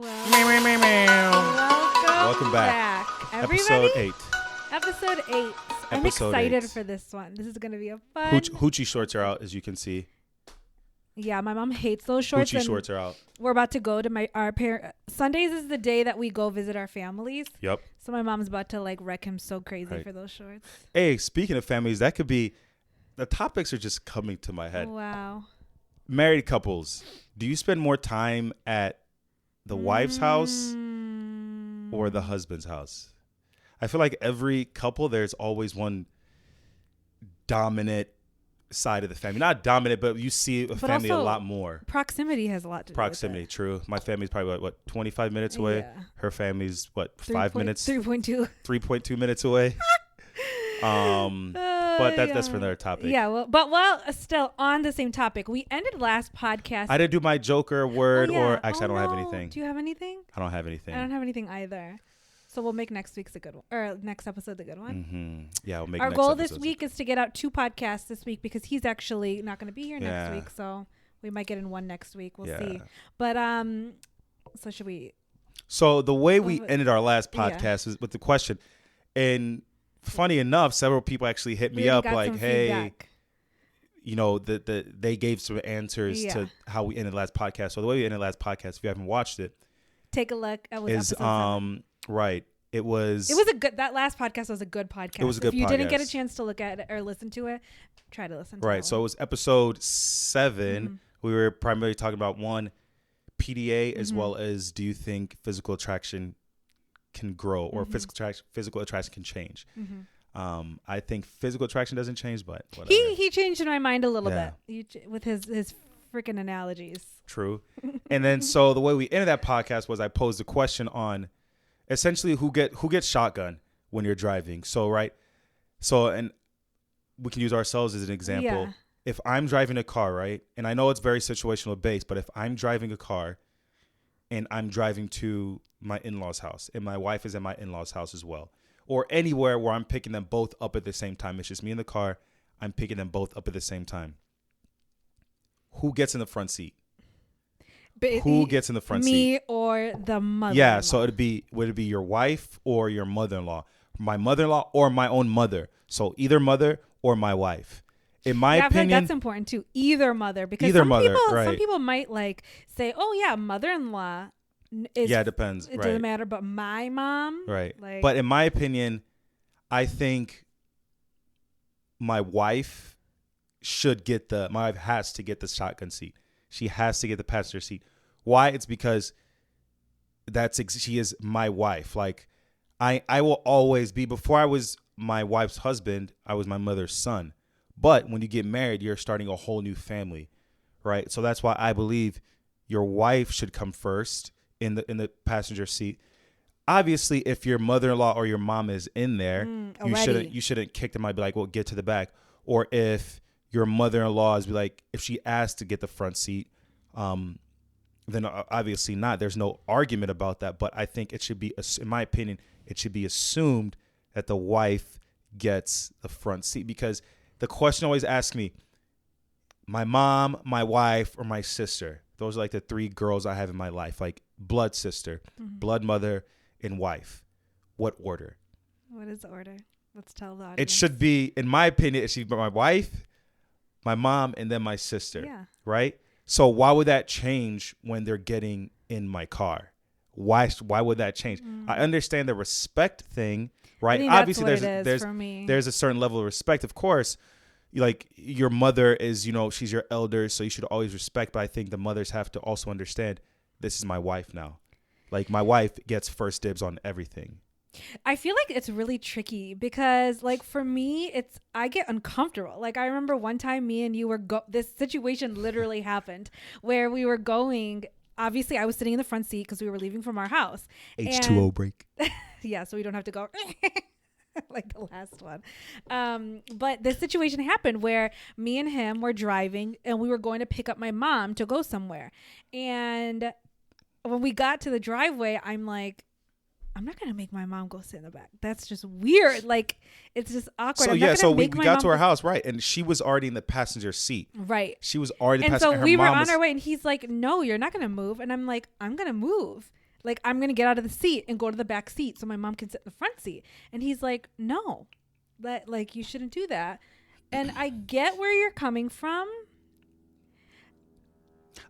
Welcome back. Everybody? Episode 8. Episode 8. I'm excited for this one. This is going to be a fun. Hoochie shorts are out, as you can see. Yeah, my mom hates those shorts. Hoochie shorts are out. We're about to go to our parents. Sundays is the day that we go visit our families. Yep. So my mom's about to wreck him so crazy for those shorts. Hey, speaking of families, that could be, the topics are just coming to my head. Wow. Married couples, do you spend more time at the wife's house or the husband's house? I feel like every couple, there's always one dominant side of the family. Not dominant, but you see a family a lot more. Proximity has a lot to do Proximity, with it. True. My family's probably, what 25 minutes away? Yeah. Her family's, 5 minutes? 3.2. 3.2 minutes away. But that's for another topic. Yeah, still on the same topic. We ended last podcast. I didn't do my Joker word, or actually, I don't have no. anything. Do you have anything? I don't have anything. I don't have anything either. So we'll make next week's a good one, or next episode the good one. Mm-hmm. Yeah, we'll make. Our goal this week is to get out 2 podcasts this week because he's actually not going to be here next week, so we might get in one next week. We'll see. But so should we? So the way we ended our last podcast is with the question, and funny enough, several people actually hit me up like, "Hey, feedback. You know, they gave some answers to how we ended last podcast." So the way we ended last podcast, if you haven't watched it, take a look. Is right. It was a good. That last podcast was a good podcast. It was a good podcast. If you didn't get a chance to look at it or listen to it, try to listen to it. Right. So it was episode 7. Mm-hmm. We were primarily talking about one PDA as well as, do you think physical attraction can grow or physical attraction can change? Mm-hmm. I think physical attraction doesn't change, but whatever. He changed my mind a little bit with his freaking analogies. True. And then so the way we ended that podcast was I posed a question on essentially who gets shotgun when you're driving. So and we can use ourselves as an example. Yeah. If I'm driving a car, right, and I know it's very situational based, but if I'm driving a car and I'm driving to my in-laws' house and my wife is in my in-laws' house as well, or anywhere where I'm picking them both up at the same time, it's just me in the car, I'm picking them both up at the same time. Who gets in the front seat? Who gets in the front seat? Me or the mother-in-law? Yeah, so would it be your wife or your mother-in-law? My mother-in-law or my own mother. So either mother or my wife. In my opinion, I feel like that's important too. Either mother, because some people might say, "Oh yeah, mother-in-law." It depends. It doesn't matter, but my mom, right? But in my opinion, I think my wife has to get the shotgun seat. She has to get the passenger seat. Why? It's because she is my wife. Like I will always be, before I was my wife's husband, I was my mother's son. But when you get married, you're starting a whole new family, right? So that's why I believe your wife should come first in the passenger seat. Obviously, if your mother-in-law or your mom is in there, you shouldn't kick them out. Be like, well, get to the back. Or if your mother-in-law is if she asked to get the front seat, then obviously not. There's no argument about that. But I think it should be, in my opinion, it should be assumed that the wife gets the front seat, because the question always asks me, my mom, my wife, or my sister. Those are the 3 girls I have in my life, blood sister, blood mother, and wife. What order? What is the order? Let's tell the audience. It should be, in my opinion, it should be my wife, my mom, and then my sister. Yeah. Right? So why would that change when they're getting in my car? Why would that change? I understand the respect thing, right? Obviously, there's a certain level of respect, of course. Your mother is, she's your elder, so you should always respect. But I think the mothers have to also understand, this is my wife now. My wife gets first dibs on everything. I feel like it's really tricky because for me, I get uncomfortable. I remember one time me and you this situation literally happened where we were going. Obviously, I was sitting in the front seat because we were leaving from our house. H2O break. Yeah, so we don't have to go like the last one. But this situation happened where me and him were driving and we were going to pick up my mom to go somewhere. And when we got to the driveway, I'm like, I'm not going to make my mom go sit in the back. That's just weird. It's just awkward. So we got to our house, right? And she was already in the passenger seat. Right. She was already in the passenger seat. And so we were on our way and he's like, no, you're not going to move. And I'm like, I'm going to move. Like, I'm going to get out of the seat and go to the back seat so my mom can sit in the front seat. And he's like, no, like, you shouldn't do that. And I get where you're coming from.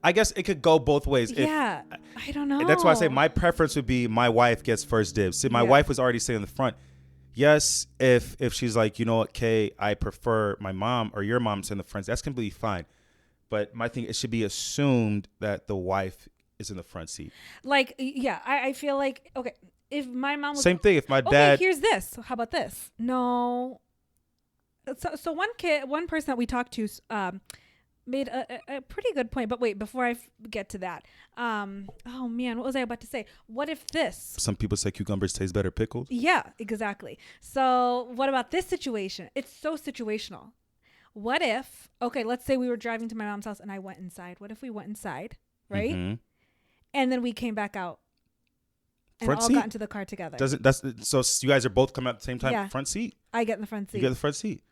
I guess it could go both ways. Yeah. I don't know. That's why I say my preference would be my wife gets first dibs. See, my wife was already sitting in the front. Yes, if she's like, you know what, Kay, I prefer my mom or your mom sitting in the front, that's completely fine. But my thing, it should be assumed that the wife is in the front seat. Like, yeah, I feel like, okay, if my mom was... Same thing, if my dad... Okay, here's this. How about this? No. So one person that we talked to made a pretty good point. But wait, before I get to that. Oh, man, what was I about to say? What if this? Some people say cucumbers taste better pickled. Yeah, exactly. So what about this situation? It's so situational. What if, okay, let's say we were driving to my mom's house and I went inside. What if we went inside, right? Mm-hmm. And then we came back out and front all seat? Got into the car together. So you guys are both coming out at the same time? Yeah. Front seat? I get in the front seat. You get the front seat.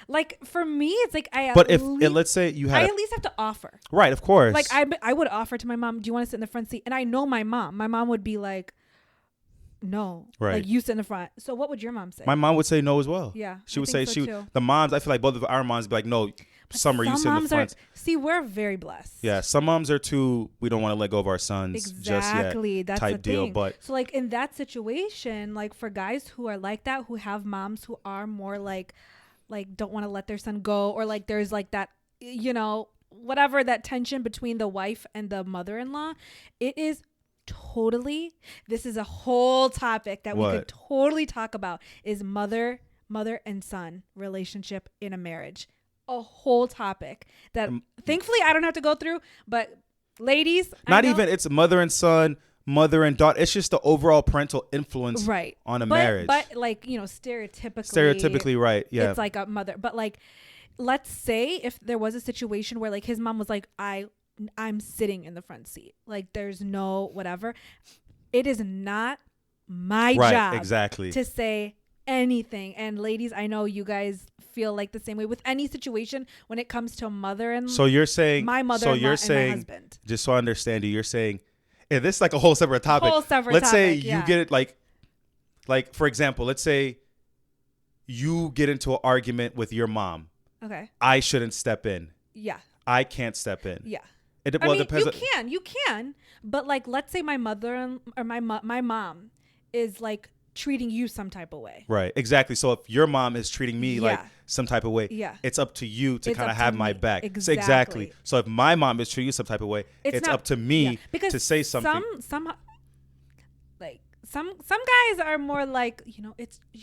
Like, for me, it's like let's say you had... I at least have to offer. Right, of course. Like, I would offer to my mom, do you want to sit in the front seat? And I know my mom. My mom would be like, no. Right. Like, you sit in the front. So what would your mom say? My mom would say no as well. Yeah. She would say, the moms, I feel like both of our moms would be like, no, Summer, you sit in the front. See, we're very blessed. Yeah. Some moms are too, we don't want to let go of our sons exactly. just yet that's type the deal. Thing. But so like in that situation, like for guys who are like that, who have moms who are more like don't want to let their son go, or like there's like that, whatever, that tension between the wife and the mother-in-law, it is totally, this is a whole topic that we could totally talk about, is mother and son relationship in a marriage. A whole topic that thankfully I don't have to go through, but ladies, it's mother and son, mother and daughter. It's just the overall parental influence on a marriage. But like, stereotypically, right. Yeah. It's like a mother. But like, let's say if there was a situation where like his mom was like, I'm sitting in the front seat. Like, there's no whatever. It is not my job to say anything. And ladies, I know you guys feel like the same way with any situation when it comes to mother and so you're saying my mother-in-law and my husband. Just so I understand you, you're saying, and this is like a whole separate topic. Let's say you get it like for example, let's say you get into an argument with your mom. Okay. I shouldn't step in. Yeah. I can't step in. Yeah. Depends. You can, but like, let's say my mother or my mom is like treating you some type of way. Right. Exactly. So if your mom is treating me like some type of way, it's up to you to kind of have my back. Exactly. So if my mom is treating you some type of way, it's up to me to say something. Some guys are more like,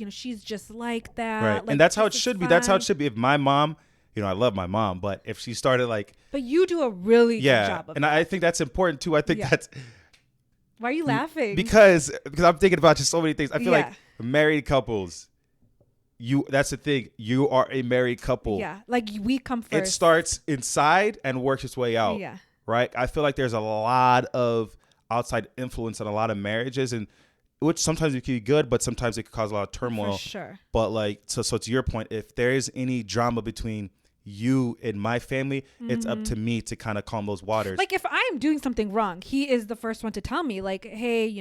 she's just like that. Right. Like, and that's how it should be. That's how it should be. If my mom, I love my mom, but if she started like... But you do a really good job of and I think that's important too. I think that's... Why are you laughing? Because I'm thinking about just so many things. I feel like married couples, that's the thing. You are a married couple. Yeah. Like, we come first. It starts inside and works its way out. Yeah. Right? I feel like there's a lot of outside influence in a lot of marriages, and which sometimes it can be good, but sometimes it can cause a lot of turmoil. For sure. But like, so to your point, if there is any drama between you and my family, it's up to me to kind of calm those waters. Like, if I'm doing something wrong, he is the first one to tell me, like, hey,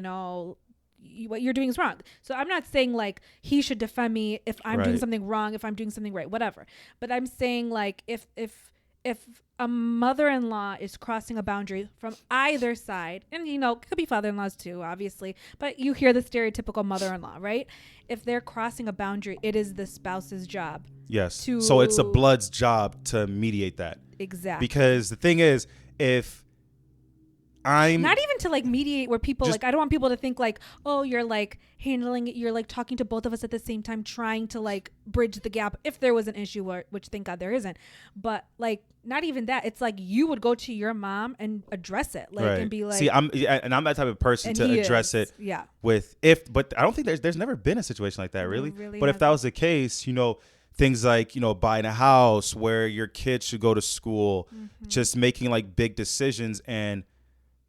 what you're doing is wrong. So I'm not saying like he should defend me if I'm doing something wrong, if I'm doing something right, whatever. But I'm saying like if a mother-in-law is crossing a boundary from either side, and it could be father-in-laws too, obviously, but you hear the stereotypical mother-in-law, right? If they're crossing a boundary, it is the spouse's job. Yes. So it's the blood's job to mediate that. Exactly. Because the thing is, if I'm not even to like mediate where people like, I don't want people to think like, oh, you're like handling it, you're like talking to both of us at the same time, trying to like bridge the gap if there was an issue, which thank God there isn't. But like, not even that. It's like you would go to your mom and address it, like, and be like, see, I'm that type of person to address it. Yeah. But I don't think there's never been a situation like that, really. But if that was the case, things like, buying a house, where your kids should go to school, just making like big decisions, and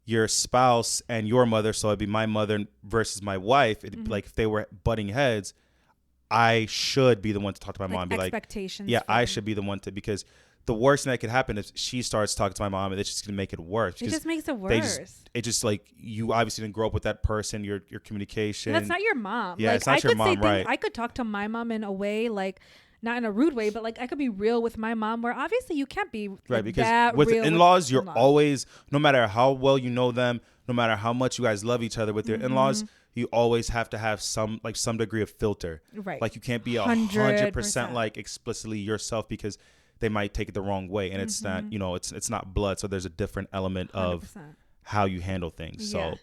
your spouse and your mother, so it'd be my mother versus my wife, it'd be like if they were butting heads, I should be the one to talk to my mom and be like, expectations. yeah, I should be the one to, because the worst thing that could happen is she starts talking to my mom, and it's just gonna make it worse. It just makes it worse. It just like, you obviously didn't grow up with that person. Your communication. And that's not your mom. Yeah, like, it's not your mom, right? I could talk to my mom in a way, like, not in a rude way, but like I could be real with my mom, where obviously you can't be like, right, because that with real in-laws, you're always, no matter how well you know them, no matter how much you guys love each other with your in-laws, you always have to have some degree of filter. Right. Like, you can't be 100% like explicitly yourself, because they might take it the wrong way, and it's not, it's not blood. So there's a different element 100%. Of how you handle things. Yeah. So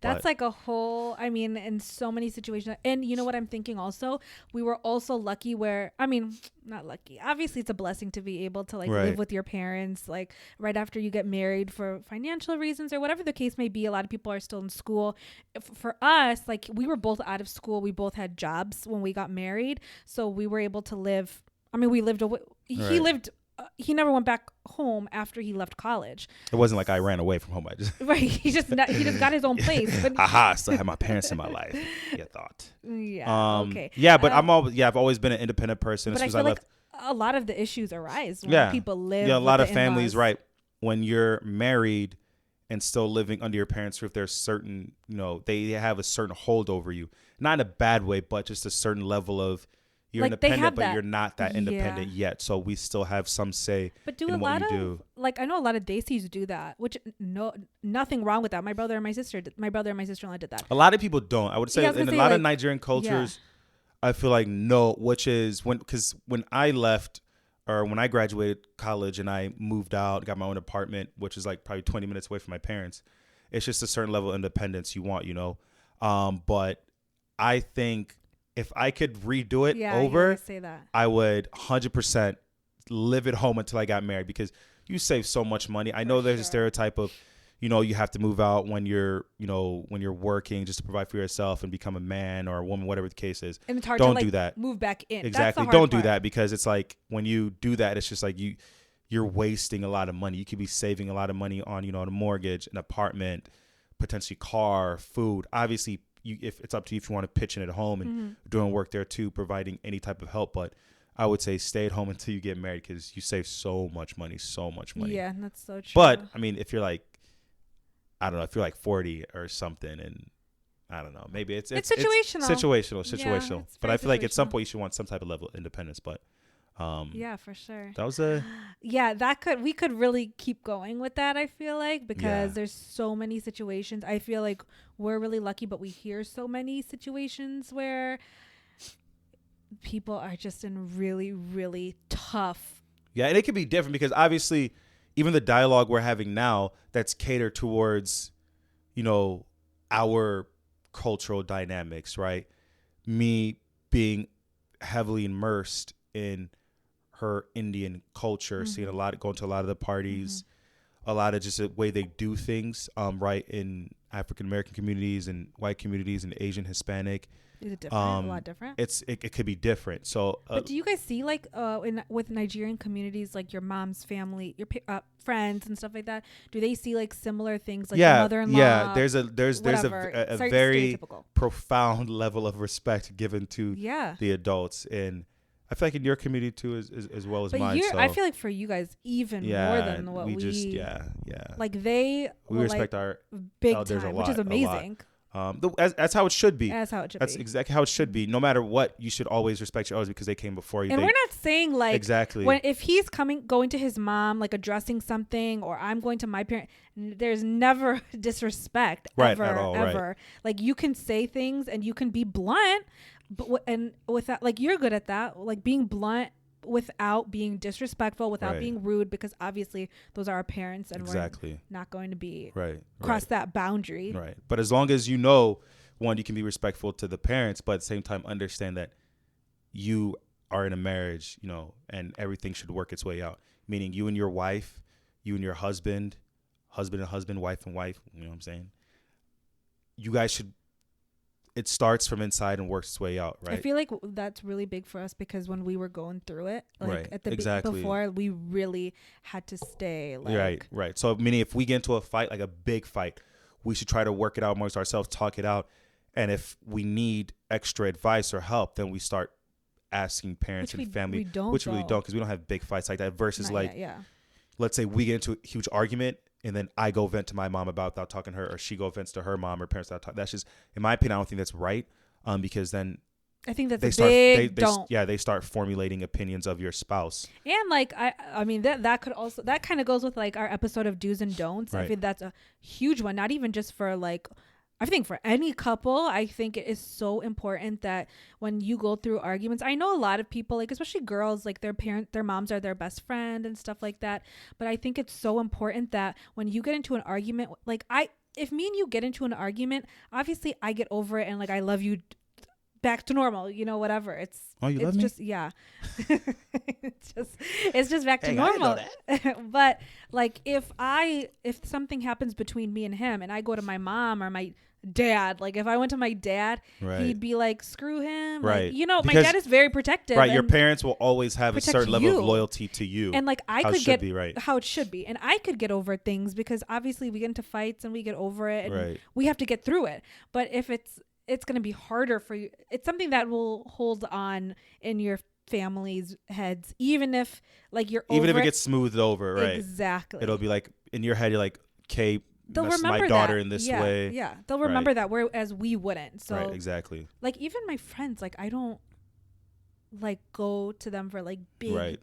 that's like a whole, I mean, in so many situations. And you know what I'm thinking also? We were also lucky where, I mean, not lucky. Obviously, it's a blessing to be able to like live with your parents, like right after you get married for financial reasons or whatever the case may be. A lot of people are still in school. For us, like, we were both out of school. We both had jobs when we got married. So we were able to live. I mean, we lived away. He lived. He never went back home after he left college. It wasn't like I ran away from home. I just right. He just got his own place. But I still have my parents in my life. You thought. Yeah. Okay. Yeah, but I've always been an independent person. But As I soon feel as like a lot of the issues arise when people live. Yeah, a lot of in-laws. families, right? When you're married and still living under your parents' roof, there's certain, they have a certain hold over you. Not in a bad way, but just a certain level of, you're like independent, but you're not that independent yet. So we still have some say in what you do. Like, I know a lot of Daisies do that, which nothing wrong with that. My brother and my sister-in-law did that. A lot of people don't. I would say in a lot of Nigerian cultures, I feel like no, which is because when I left, or when I graduated college and I moved out, got my own apartment, which is like probably 20 minutes away from my parents. It's just a certain level of independence you want, but I think if I could redo it over, I would 100% live at home until I got married, because you save so much money. I know there's a stereotype of, you have to move out when you're working just to provide for yourself and become a man or a woman, whatever the case is. And it's hard Don't to do that. Move back in. Exactly. Don't do that, because it's like when you do that, it's just like you're wasting a lot of money. You could be saving a lot of money on, a mortgage, an apartment, potentially car, food. Obviously, if it's up to you if you want to pitch in at home and doing work there too, providing any type of help. But I would say stay at home until you get married, because you save so much money. Yeah, that's so true. But I mean, if you're like, I don't know, if you're like 40 or something, and I don't know, maybe it's situational. Situational. Yeah, but I feel like at some point you should want some type of level of independence. But yeah, for sure. That was we could really keep going with that, I feel like, because there's so many situations. I feel like we're really lucky, but we hear so many situations where people are just in really, really tough. Yeah, and it could be different, because obviously even the dialogue we're having now, that's catered towards, our cultural dynamics, right? Me being heavily immersed in her Indian culture, seeing going to a lot of the parties, a lot of just the way they do things, right, in African American communities and white communities and Asian, Hispanic. Is it different? A lot different? It could be different. So, but do you guys see like with Nigerian communities, like your mom's family, your friends and stuff like that? Do they see like similar things, like your mother-in-law? Yeah, there's a very profound level of respect given to the adults, and I feel like in your community too, as well as mine. So I feel like for you guys even more than what we just like we respect our big elders time, a lot, which is amazing. That's how it should be. That's exactly how it should be. No matter what, you should always respect your elders, because they came before you. And we're not saying like exactly if he's going to his mom, like addressing something, or I'm going to my parent. There's never disrespect ever, at all, ever. Right. Like, you can say things and you can be blunt, but and with that, like, you're good at that, like being blunt without being disrespectful, without being rude, because obviously those are our parents, and we're not going to be cross that boundary. Right. But as long as one, you can be respectful to the parents, but at the same time understand that you are in a marriage, and everything should work its way out. Meaning you and your wife, you and your husband and husband, wife and wife, you know what I'm saying? You guys should, it starts from inside and works its way out, right? I feel like that's really big for us, because when we were going through it, like at the before, we really had to stay like right. So meaning if we get into a fight, like a big fight, we should try to work it out amongst ourselves, talk it out, and if we need extra advice or help, then we start asking parents and family, we don't, which we really don't, because we don't have big fights like that. Versus let's say we get into a huge argument and then I go vent to my mom without talking to her, or she go vents to her mom or parents without talking. That's just, in my opinion, I don't think that's right. Because then I think that's they start formulating opinions of your spouse. And like I mean that could also, that kind of goes with like our episode of do's and don'ts. Right. I think that's a huge one, not even just for like, I think for any couple. I think it is so important that when you go through arguments, I know a lot of people, like especially girls, like their moms are their best friend and stuff like that, but I think it's so important that when you get into an argument, like if me and you get into an argument, obviously I get over it and like I love you back to normal, whatever. It's love me? Just it's just back to normal. But like if something happens between me and him and I go to my mom or my dad, like if I went to my dad, he'd be like, screw him. Right. Like, my dad is very protective. Right. Your parents will always have a certain level of loyalty to you. And like how it should be. And I could get over things because obviously we get into fights and we get over it and we have to get through it. But if it's going to be harder for you. It's something that will hold on in your family's heads, even if like even if it gets smoothed over, right? Exactly. It'll be like in your head, you're like, okay, they'll that's remember my daughter that. in this way. Yeah, they'll remember that, whereas we wouldn't. So exactly. Like even my friends, like I don't like go to them for like big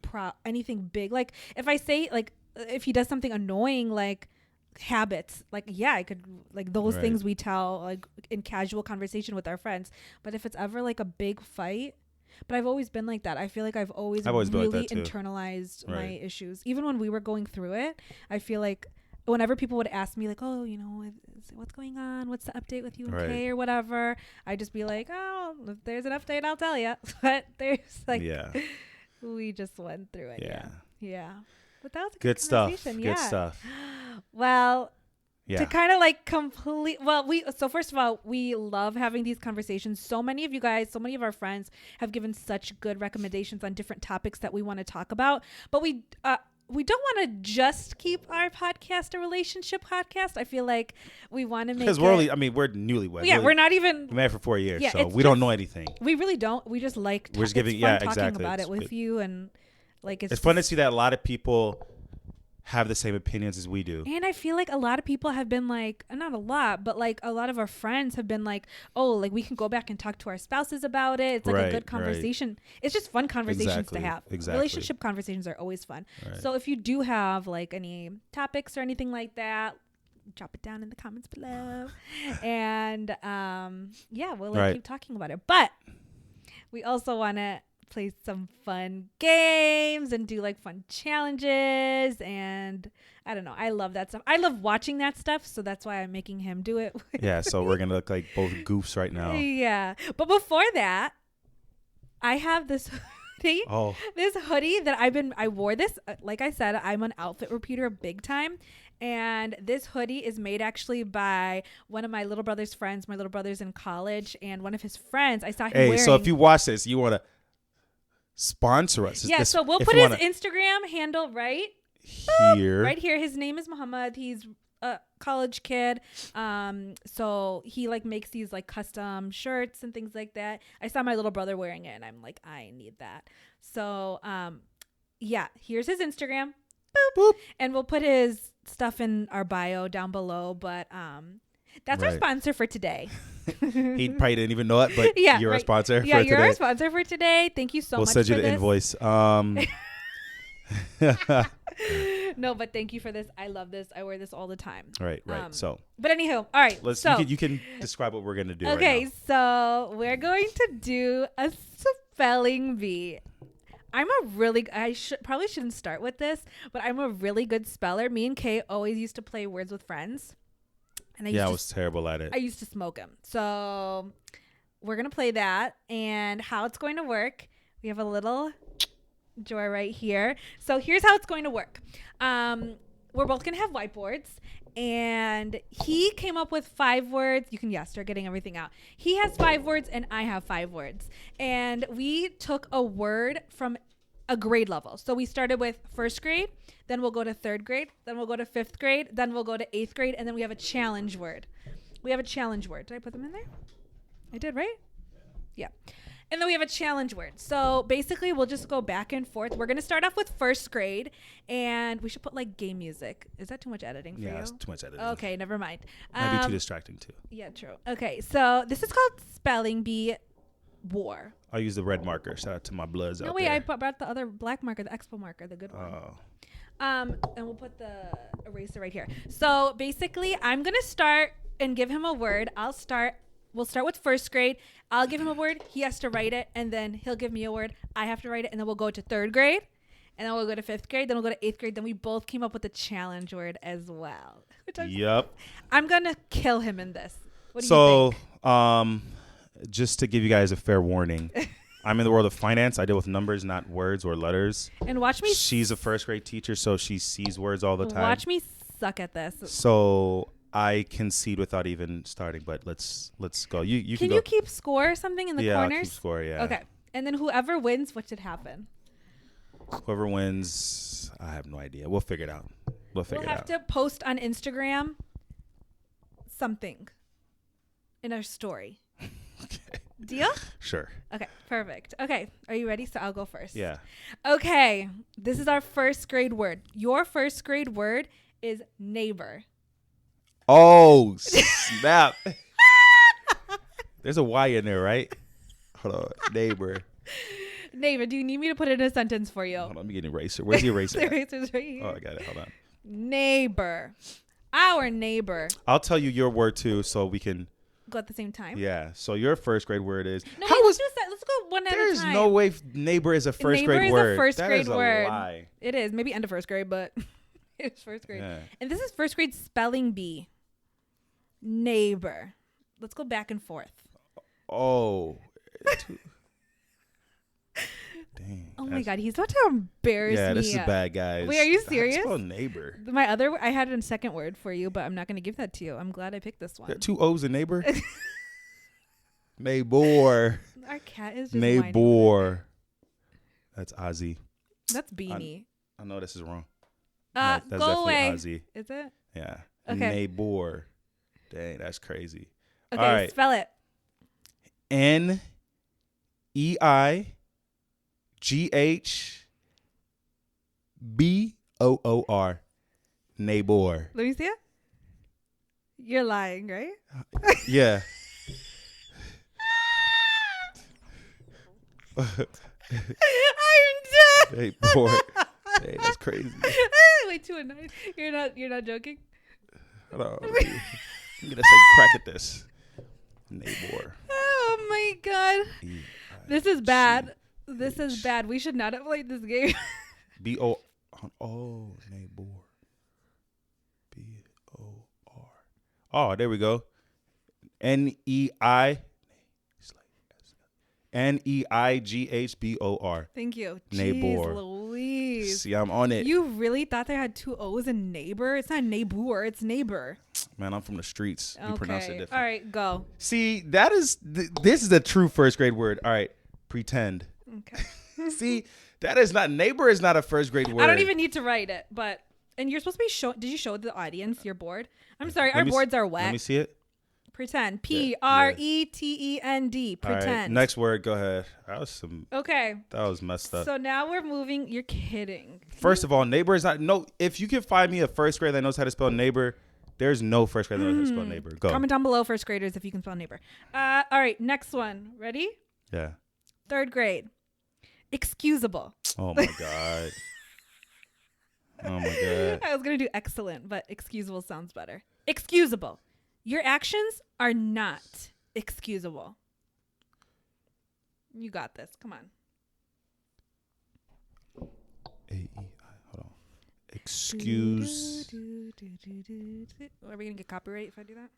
anything big. Like if I say like if he does something annoying, like habits, like I could, like those things we tell like in casual conversation with our friends. But if it's ever like a big fight, but I've always been like that. I feel like I've always really internalized my issues. Even when we were going through it, I feel like whenever people would ask me like, oh, what's going on, what's the update with you and Kay or whatever, I just be like, oh, if there's an update I'll tell you. But there's like we just went through it. Yeah. But that was a good stuff. Yeah. Good stuff. Well, to kind of like so first of all, we love having these conversations. So many of you guys, so many of our friends have given such good recommendations on different topics that we want to talk about. But we don't want to just keep our podcast a relationship podcast. I feel like we want to make because we're newlyweds. Yeah, we're not even married for 4 years, so we don't know anything. We really don't. We just like we're just giving talking about it with you and. Like it's fun to see that a lot of people have the same opinions as we do. And I feel like a lot of people have been like, not a lot, but like a lot of our friends have been like, oh, like we can go back and talk to our spouses about it. It's like a good conversation. It's just fun conversations to have. Exactly. Relationship conversations are always fun. So if you do have like any topics or anything like that, drop it down in the comments below. And we'll keep talking about it. But we also want to play some fun games and do like fun challenges, and I don't know, I love that stuff. I love watching that stuff, so that's why I'm making him do it. So we're gonna look like both goofs right now. But before that, I have this hoodie. This hoodie that I wore this, like I said, I'm an outfit repeater big time. And this hoodie is made actually by one of my little brother's friends. My little brother's in college, and one of his friends, I saw him wearing. So if you watch this, you want to sponsor us. So we'll put his Instagram handle right here. Right here. His name is Muhammad. He's a college kid. So he like makes these like custom shirts and things like that. I saw my little brother wearing it and I'm like, I need that. So here's his Instagram. Boop. And we'll put his stuff in our bio down below. But that's our sponsor for today. He probably didn't even know it, but you're a sponsor for today. You're our sponsor for today. Thank you so much. We'll send you the invoice. No, but thank you for this. I love this. I wear this all the time. Right. So, but anywho, all right. You can describe what we're gonna do. Okay, right now. So we're going to do a spelling bee. I probably shouldn't start with this, but I'm a really good speller. Me and Kay always used to play Words with Friends. And I was terrible at it. I used to smoke them. So we're going to play that. And how it's going to work, we have a little drawer right here. So here's how it's going to work. We're both going to have whiteboards. And he came up with 5 words. You can, start getting everything out. He has 5 words and I have 5 words. And we took a word from a grade level. So we started with 1st grade, then we'll go to 3rd grade, then we'll go to 5th grade, then we'll go to 8th grade, and then we have a challenge word. Did I put them in there? I did, right? Yeah. And then we have a challenge word. So basically, we'll just go back and forth. We're going to start off with first grade, and we should put like game music. Is that too much editing for you? Yeah, that's too much editing. Okay, never mind. Might be too distracting too. Yeah, true. Okay, so this is called Spelling Bee War. I'll use the red marker. Shout out to my bloods out there. No, wait, I brought the other black marker, the expo marker, the good one. Oh. And we'll put the eraser right here. So basically, I'm going to start and give him a word. We'll start with first grade. I'll give him a word. He has to write it. And then he'll give me a word. I have to write it. And then we'll go to third grade. And then we'll go to fifth grade. Then we'll go to eighth grade. Then we both came up with a challenge word as well. Yep. I'm going to kill him in this. What do you think? Just to give you guys a fair warning, I'm in the world of finance. I deal with numbers, not words or letters. And watch me. She's a first grade teacher, so she sees words all the time. Watch me suck at this. So I concede without even starting, but let's go. You can go. You keep score or something in the corners? I'll keep score, yeah. Okay. And then whoever wins, what should happen? Whoever wins, I have no idea. We'll figure it out. We'll have to post on Instagram something in our story. Okay. Deal? Sure. Okay, perfect. Okay, are you ready? So I'll go first. Yeah. Okay, this is our first grade word. Your first grade word is neighbor. Oh, snap. There's a Y in there, right? Hold on. Neighbor. Neighbor, do you need me to put it in a sentence for you? Hold on, let me get an eraser. Where's the eraser? The eraser's right here. Oh, I got it. Hold on. Neighbor. Our neighbor. I'll tell you your word too, so we can go at the same time. Yeah. So your first grade word is. No, let's go one at a time. There's no way neighbor is a first grade word. Neighbor is a first grade word. Lie. It is. Maybe end of first grade, but it's first grade. Yeah. And this is first grade spelling bee. Neighbor. Let's go back and forth. Oh. Dang. Oh my God, he's about to embarrass me. Yeah, this is bad, guys. Wait, are you serious? It's called neighbor. I had a second word for you, but I'm not going to give that to you. I'm glad I picked this one. Got two O's in neighbor. Neighbor. Our cat is just neighbor. That's Ozzy. That's Beanie. I know this is wrong. That's go away. Ozzy. Is it? Yeah. Okay. Neighbor. Dang, that's crazy. Okay, all right. Spell it. NEIGHBOOR. Neighbor. Let me see it. You're lying, right? Yeah. I'm dead. Neighbor. Hey, that's crazy. Wait, 2 and 9. You're not joking? Hold on. Let me get a second crack at this. Neighbor. Oh my God. This is bad. This is bad. We should not have played this game. B-O. Oh, neighbor. B-O-R. Oh, there we go. NEIGHBOR. Thank you. Neighbor. Jeez Louise. See, I'm on it. You really thought they had 2 O's in neighbor? It's not neighbor. It's neighbor. Man, I'm from the streets. We pronounce it different. All right, go. See, this is a true first grade word. All right, pretend. Okay. See, that is not, neighbor is not a first grade word. I don't even need to write it, and you're supposed to be did you show the audience your board? I'm sorry, our boards are wet. Let me see it. Pretend. Pretend. Pretend. All right, next word, go ahead. Okay. That was messed up. So now we're moving. You're kidding. First of all, neighbor is not, no, if you can find me a first grade that knows how to spell neighbor, there's no first grade that knows how to spell neighbor. Go. Comment down below, first graders, if you can spell neighbor. All right, next one. Ready? Yeah. Third grade. Excusable. Oh my God. Oh my God. I was going to do excellent, but excusable sounds better. Excusable. Your actions are not excusable. You got this. Come on. Hold on. Excuse. Are we going to get copyright if I do that?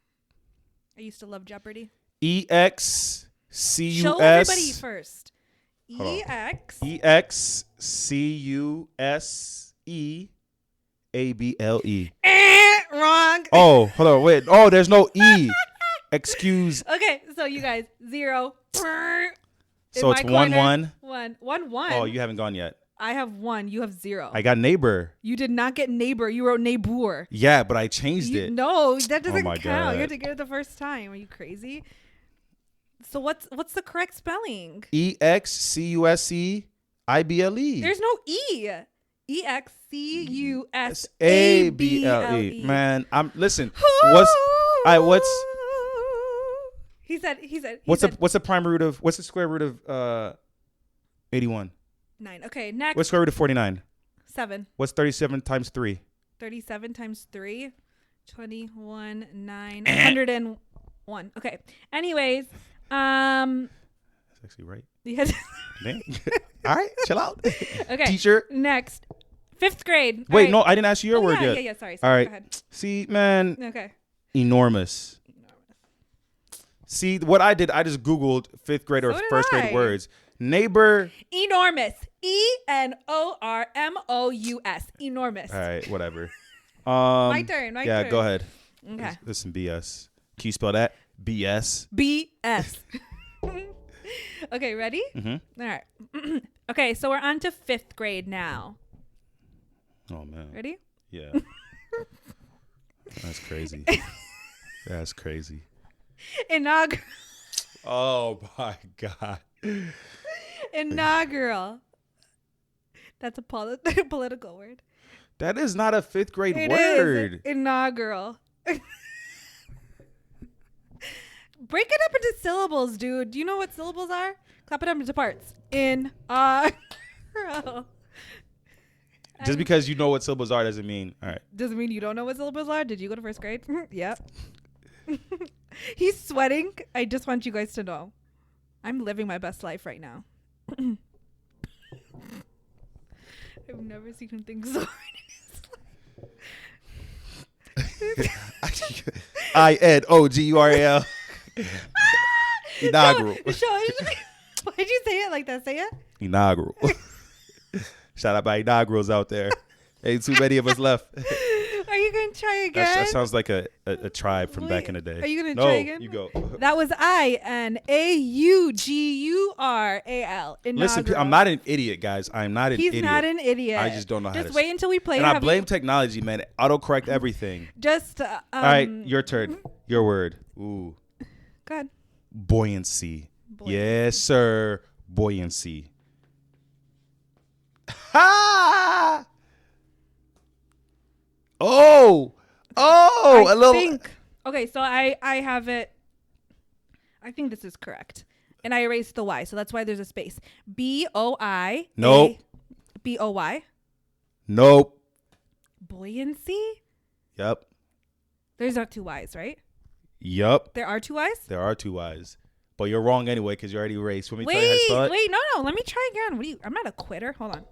I used to love Jeopardy. EXCUS. Show everybody first. EXCUSEABLE. Wrong. Oh, hold on. Wait. Oh, there's no E. Excuse. Okay, so you guys, 0. So it's 1-1. 1. Oh, you haven't gone yet. I have 1. You have 0. I got neighbor. You did not get neighbor. You wrote neighbor. Yeah, but I changed it. No, that doesn't my count. God. You have to get it the first time. Are you crazy? So what's the correct spelling? EXCUSEIBLE. There's no E. EXCUSABLE. Man, listen. What's he said? What's the prime root of? What's the square root of 81? 9. Okay, next. What's square root of 49? 7. What's 37 times 3? 37 times 3. 21, 9, 101. Okay. Anyways, that's actually right. Yes. All right, chill out. Okay. Teacher. Next. 5th grade. Wait, right. no, I didn't ask you your word yet. Yeah. Sorry. All right. Go ahead. See, man. Okay. Enormous. See, what I did, I just Googled 5th grade or first grade words. Neighbor. Enormous. ENORMOUS. Enormous. All right, whatever. My turn. Yeah, go ahead. Okay. This is some BS. Can you spell that? BS. BS. Okay, ready? Mm-hmm. All right. Okay, so we're on to 5th grade now. Oh, man. Ready? Yeah. That's crazy. That's crazy. Inaugural. Oh, my God. Inaugural. That's a political word. That is not a 5th grade It word. is inaugural. Break it up into syllables, dude. Do you know what syllables are? Clap it up into parts. Inaugural. Just because you know what syllables are doesn't mean. All right. Doesn't mean you don't know what syllables are. Did you go to 1st grade? Yep. He's sweating. I just want you guys to know. I'm living my best life right now. I've never seen him think so hard in his life. INOGURAL. Inaugural. Why'd you say it like that? Say it. Inaugural. Shout out my inaugurals out there. Ain't too many of us left. Are you gonna try again? That sounds like a tribe from back in the day. Are you gonna try again? You go. That was INAUGURAL. Listen, I'm not an idiot, guys. I'm not an idiot. He's not an idiot. I just don't know how to. Just wait until we play. And I blame technology, man. Autocorrect everything. Just. All right, your turn. Your word. Ooh. Go ahead. Buoyancy. Yes, sir. Buoyancy. Ha! Oh, a little. Okay, so I have it. I think this is correct, and I erased the Y, so that's why there's a space. BOI. Nope. BOY. Nope. Buoyancy. Yep. There's not 2 Y's, right? Yep. There are 2 Y's. There are 2 Y's, but you're wrong anyway because you already erased. Want me to tell you how to spell it? Wait, no. Let me try again. I'm not a quitter. Hold on.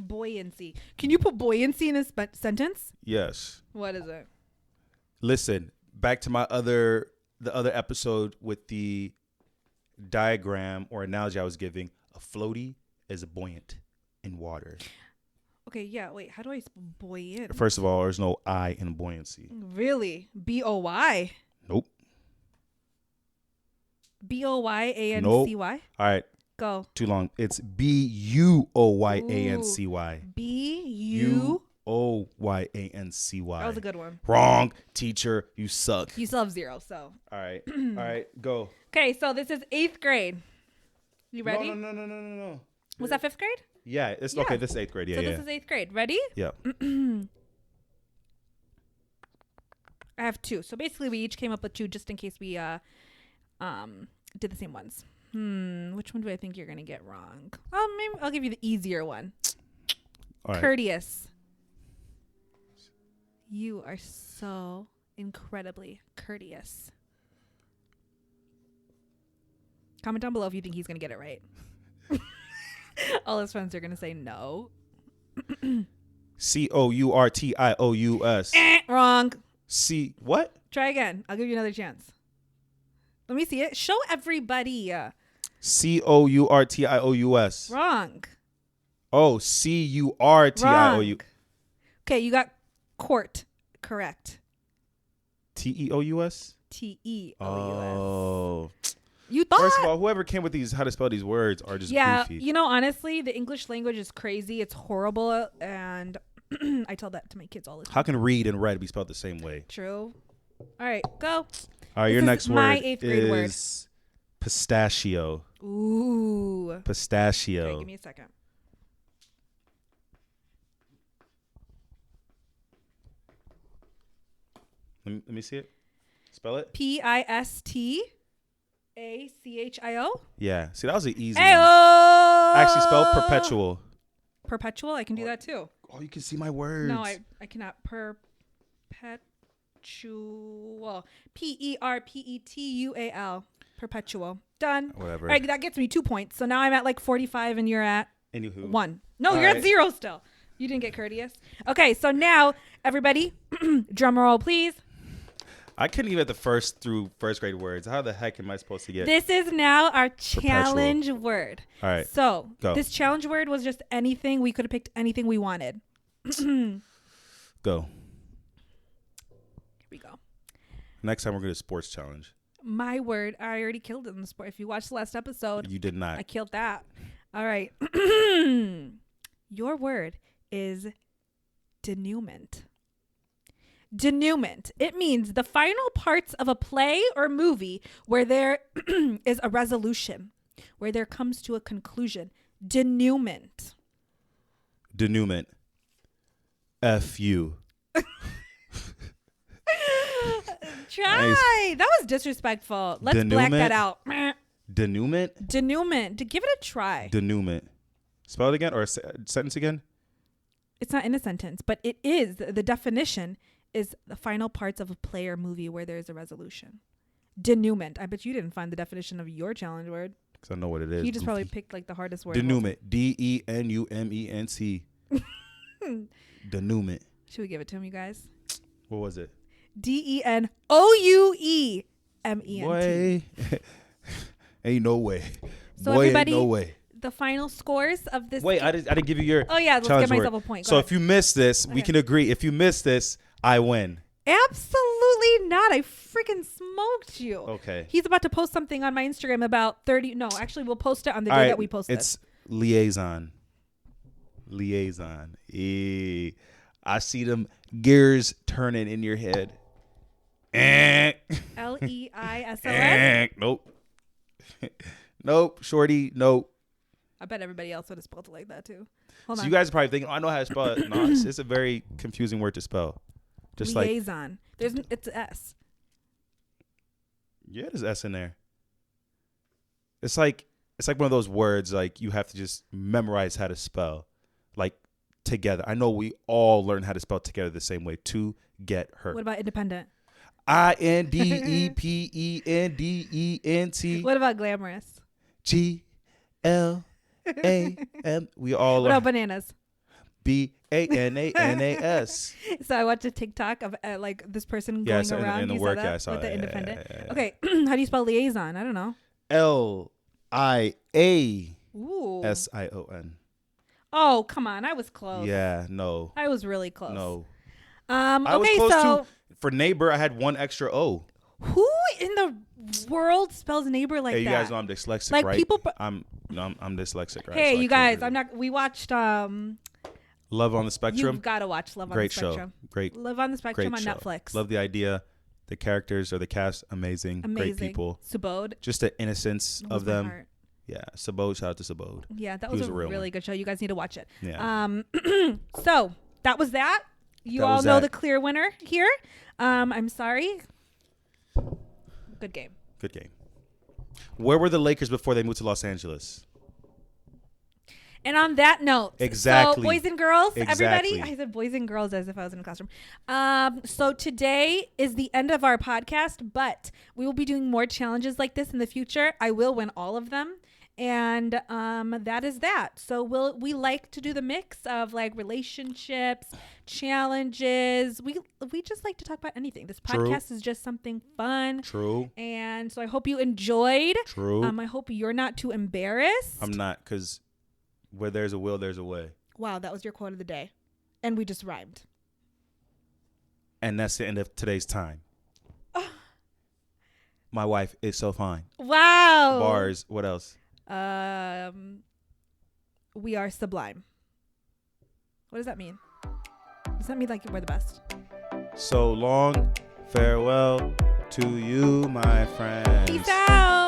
Buoyancy. Can you put buoyancy in a sentence? Yes. What is it? Listen, back to the other episode with the diagram or analogy I was giving. A floaty is buoyant in water. Okay, yeah. Wait, how do I spell buoyant? First of all, there's no I in buoyancy. Really? BOY? Nope. BOYANCY? Nope. All right. Go. Too long. It's BUOYANCY. BUOYANCY. That was a good one. Wrong. Teacher, you suck. You still have 0, so. All right. All right. Go. Okay, so this is 8th grade. You ready? No. Was that 5th grade? Yeah. Okay. This is 8th grade. Yeah. So this is 8th grade. Ready? Yeah. I have 2. So basically we each came up with 2 just in case we did the same ones. Which one do I think you're going to get wrong? Maybe I'll give you the easier one. All right. Courteous. You are so incredibly courteous. Comment down below if you think he's going to get it right. All his friends are going to say no. COURTIOUS. Wrong. What? Try again. I'll give you another chance. Let me see it. Show everybody. COURTIOUS. Wrong. Oh, CURTIOU. Okay, you got court. Correct. TEOUS? TEOUS. Oh. You thought. First of all, whoever came with how to spell these words are just goofy. You know, honestly, the English language is crazy. It's horrible. And I tell that to my kids all the time. How can read and read be spelled the same way? True. All right, go. All All right, your next my word 8th grade word. is pistachio. Ooh. Pistachio. Okay, give me a second. Let me see it. Spell it. Pistachio. Yeah. See, that was an easy Ayo! one. Actually, spell perpetual. Perpetual? I can do that too. Oh, you can see my words. No, I cannot. Perpetual. Perpetual. Perpetual. Done. Whatever. All right, that gets me 2 points. So now I'm at like 45 and you're at Anywho. 1. No, All you're right. at 0 still. You didn't get courteous. Okay, so now everybody, drum roll, please. I couldn't even get the first through first grade words. How the heck am I supposed to get? This is now our challenge word. All right. So Go. this challenge word was just anything. We could have picked anything we wanted. Go. Here we go. Next time we're going to sports challenge. My word, I already killed it in the sport. If you watched the last episode, You did not. I killed that. All right. Your word is denouement. Denouement. It means the final parts of a play or movie where there is a resolution, where there comes to a conclusion. Denouement. Denouement. F-U. Try. Nice. That was disrespectful. Let's black that out. Denouement? Denouement. Give it a try. Denouement. Spell it again or sentence again? It's not in a sentence, but it is. The definition is the final parts of a play or movie where there is a resolution. Denouement. I bet you didn't find the definition of your challenge word. Because I know what it is. You just probably picked like the hardest word. Denouement. D-E-N-U-M-E-N-T. Denouement. Should we give it to him, you guys? What was it? D-E-N-O-U-E-M-E-N-T. Boy. Ain't no way. So Boy, everybody, ain't no way. the final scores of this. Wait, I didn't give you your Oh, yeah. Let's challenge give myself word. a point. Go So ahead. if you miss this, we can agree. If you miss this, I win. Absolutely not. I freaking smoked you. Okay. He's about to post something on my Instagram about 30. No, actually, we'll post it on the All day right, that we post it's it. liaison. Liaison. I see them gears turning in your head. L-E-I-S-O-N. Nope. Nope. Shorty. Nope. I bet everybody else would have spelled it like that too. Hold So on. you guys are probably thinking, oh, I know how to spell it. No, it's a very confusing word to spell. Just liaison. It's an S. Yeah, there's S in there. It's like one of those words like you have to just memorize how to spell, like together. I know we all learn how to spell together the same way. To get her. What about independent? INDEPENDENT. What about glamorous? GLAM. We all What learn about bananas? BANANAS. So I watched a TikTok of like this person going Yes, around. in the You work, saw yeah, I that saw with the that. independent. Yeah. Okay, how do you spell liaison? I don't know. LIASION. Oh, come on. I was close. Yeah, no. I was really close. No. Okay, I was close so to, for neighbor, I had one extra O. who in the world spells neighbor like Hey, you that? guys know I'm dyslexic, Like right? people. I'm dyslexic, right? Hey, So I you can't guys, really- I'm not. We watched. Love on the Spectrum. You've got to watch Love on Great the show. Spectrum. Great. Love on the Spectrum Great on show. Netflix. Love the idea. The characters or the cast, amazing. Great people. Subode. Just the innocence It was of my them. heart. Yeah. Sabode. Shout out to Sabode. Yeah, that He was was a a real really one. good show. You guys need to watch it. Yeah. So that was that. You That all was know that. the clear winner here. I'm sorry. Good game. Good game. Where were the Lakers before they moved to Los Angeles? And on that note, Exactly. So boys and girls, everybody, Exactly. I said boys and girls as if I was in a classroom. So today is the end of our podcast, but we will be doing more challenges like this in the future. I will win all of them. And that is that. So we like to do the mix of like relationships, challenges. We just like to talk about anything. This podcast is just something fun. True. And so I hope you enjoyed. True. I hope you're not too embarrassed. I'm not, because where there's a will, there's a way. Wow, that was your quote of the day. And we just rhymed. And that's the end of today's time. My wife is so fine. Wow. Bars. What else? We are sublime. What does that mean? Does that mean like we're the best? So long. Farewell. to you, my friends. Peace out.